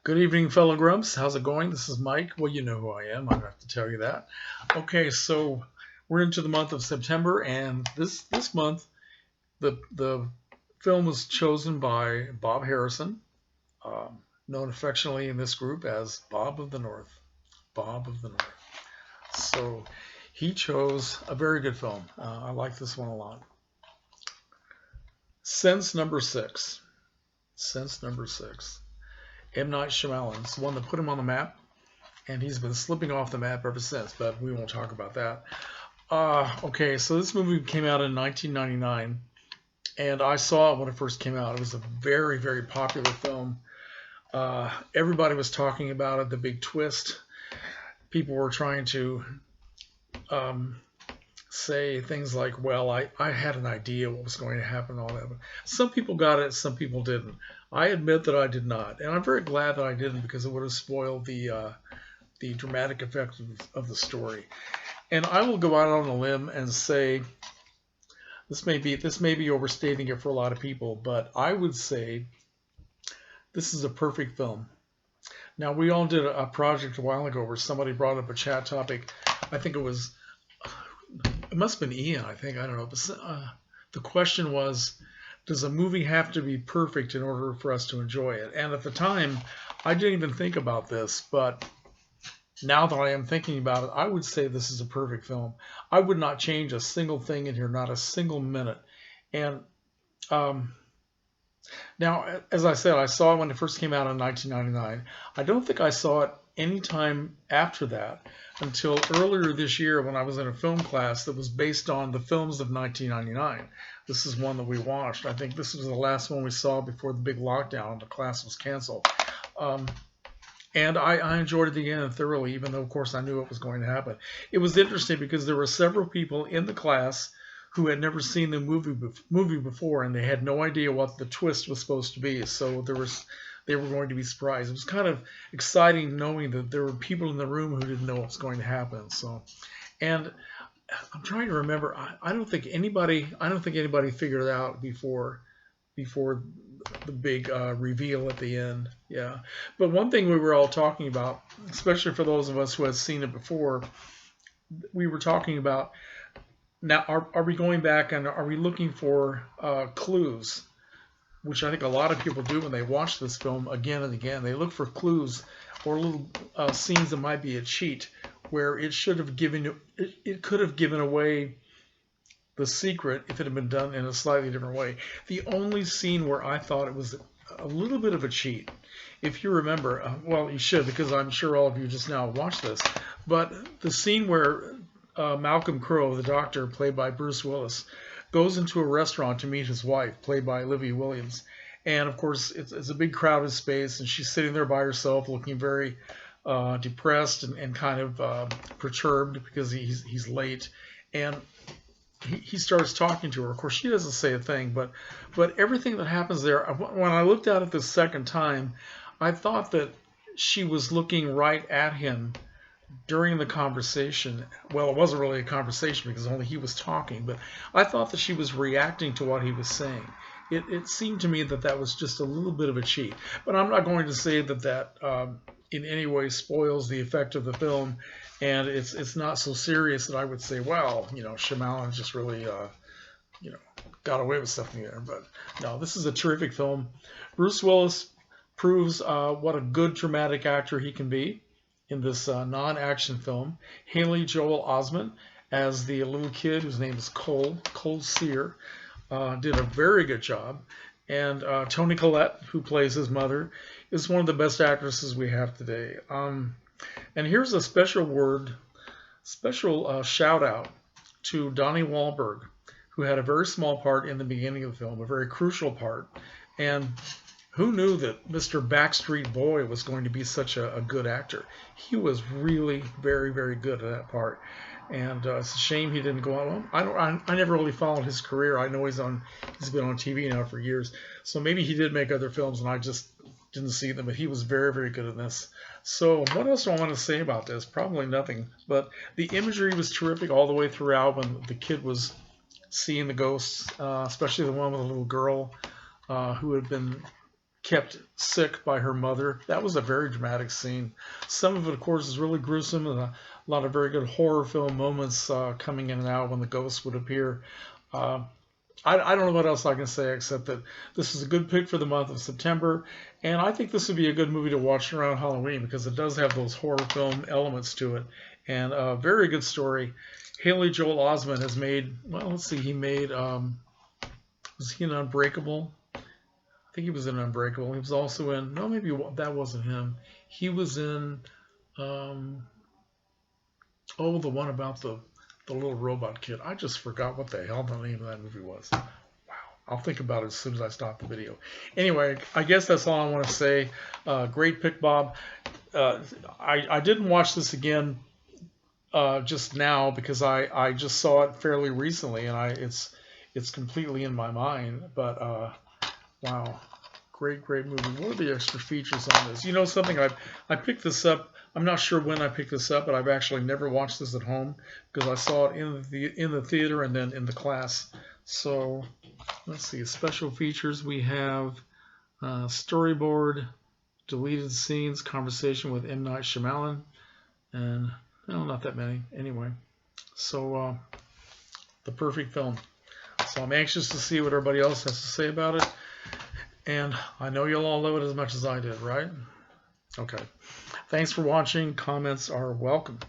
Good evening, fellow grumps. How's it going? This is Mike. Well, you know who I am. I don't have to tell you that. Okay, so we're into the month of September, and this month the film was chosen by Bob Harrison, known affectionately in this group as Bob of the North. Bob of the North. So he chose a very good film. I like this one a lot. Sense number six. Sense number six. M. Night Shyamalan's the one that put him on the map, and he's been slipping off the map ever since, but we won't talk about that. Okay, so this movie came out in 1999, and I saw it when it first came out. It was a very, very popular film. Everybody was talking about it, the big twist. People were trying to say things like, well, I had an idea what was going to happen, all that. But some people got it, some people didn't. I admit that I did not, and I'm very glad that I didn't, because it would have spoiled the dramatic effect of the story. And I will go out on a limb and say this may be overstating it for a lot of people, but I would say this is a perfect film. Now, we all did a project a while ago where somebody brought up a chat topic. I think it must have been Ian, I think. I don't know. But, the question was, does a movie have to be perfect in order for us to enjoy it? And at the time, I didn't even think about this, but now that I am thinking about it, I would say this is a perfect film. I would not change a single thing in here, not a single minute. And now, as I said, I saw it when it first came out in 1999. I don't think I saw it any time after that until earlier this year when I was in a film class that was based on the films of 1999. This is one that we watched. I think this was the last one we saw before the big lockdown. The class was canceled. And I enjoyed it again thoroughly, even though, of course, I knew what was going to happen. It was interesting because there were several people in the class who had never seen the movie before, and they had no idea what the twist was supposed to be. So they were going to be surprised. It was kind of exciting knowing that there were people in the room who didn't know what was going to happen. So, and I'm trying to remember. I don't think anybody figured it out before the big reveal at the end. Yeah. But one thing we were all talking about, especially for those of us who had seen it before, we were talking about, now, are we going back and are we looking for clues, which I think a lot of people do when they watch this film again and again. They look for clues or little scenes that might be a cheat, where it could have given away the secret if it had been done in a slightly different way. The only scene where I thought it was a little bit of a cheat, if you remember, well, you should, because I'm sure all of you just now watched this, but the scene where Malcolm Crowe, the doctor, played by Bruce Willis, goes into a restaurant to meet his wife, played by Olivia Williams. And, of course, it's a big crowded space, and she's sitting there by herself looking very depressed and kind of perturbed because he's late. And he starts talking to her. Of course, she doesn't say a thing, but everything that happens there, when I looked at it the second time, I thought that she was looking right at him during the conversation. Well, it wasn't really a conversation because only he was talking, but I thought that she was reacting to what he was saying. It seemed to me that was just a little bit of a cheat. But I'm not going to say that in any way spoils the effect of the film, and it's not so serious that I would say, well, Shyamalan just really, got away with something there. But no, this is a terrific film. Bruce Willis proves what a good dramatic actor he can be in this non-action film. Haley Joel Osment as the little kid whose name is Cole Sear did a very good job. And Toni Collette, who plays his mother, is one of the best actresses we have today. And here's a special shout out to Donnie Wahlberg, who had a very small part in the beginning of the film, a very crucial part. And who knew that Mr. Backstreet Boy was going to be such a good actor? He was really very, very good at that part. And it's a shame he didn't go on. I never really followed his career. I know he's been on TV now for years. So maybe he did make other films and I just didn't see them. But he was very, very good in this. So what else do I want to say about this? Probably nothing. But the imagery was terrific all the way throughout when the kid was seeing the ghosts, especially the one with the little girl who had been kept sick by her mother. That was a very dramatic scene. Some of it, of course, is really gruesome, and a lot of very good horror film moments coming in and out when the ghosts would appear. Uh, I don't know what else I can say except that this is a good pick for the month of September, and I think this would be a good movie to watch around Halloween because it does have those horror film elements to it, and a very good story. Haley Joel Osment has made, well, let's see, he made, was he in Unbreakable? I think he was in Unbreakable. He was also in, no, maybe that wasn't him. He was in, the one about the little robot kid. I just forgot what the hell the name of that movie was. Wow. I'll think about it as soon as I stop the video. Anyway, I guess that's all I want to say. Great pick, Bob. I didn't watch this again just now because I just saw it fairly recently, and it's completely in my mind. But wow, great movie. What are the extra features on this? You know something? I picked this up. I'm not sure when I picked this up, but I've actually never watched this at home because I saw it in the theater and then in the class. So let's see. Special features. We have storyboard, deleted scenes, conversation with M. Night Shyamalan, and well, not that many. Anyway, so the perfect film. So I'm anxious to see what everybody else has to say about it. And I know you'll all love it as much as I did, right? Okay. Thanks for watching. Comments are welcome.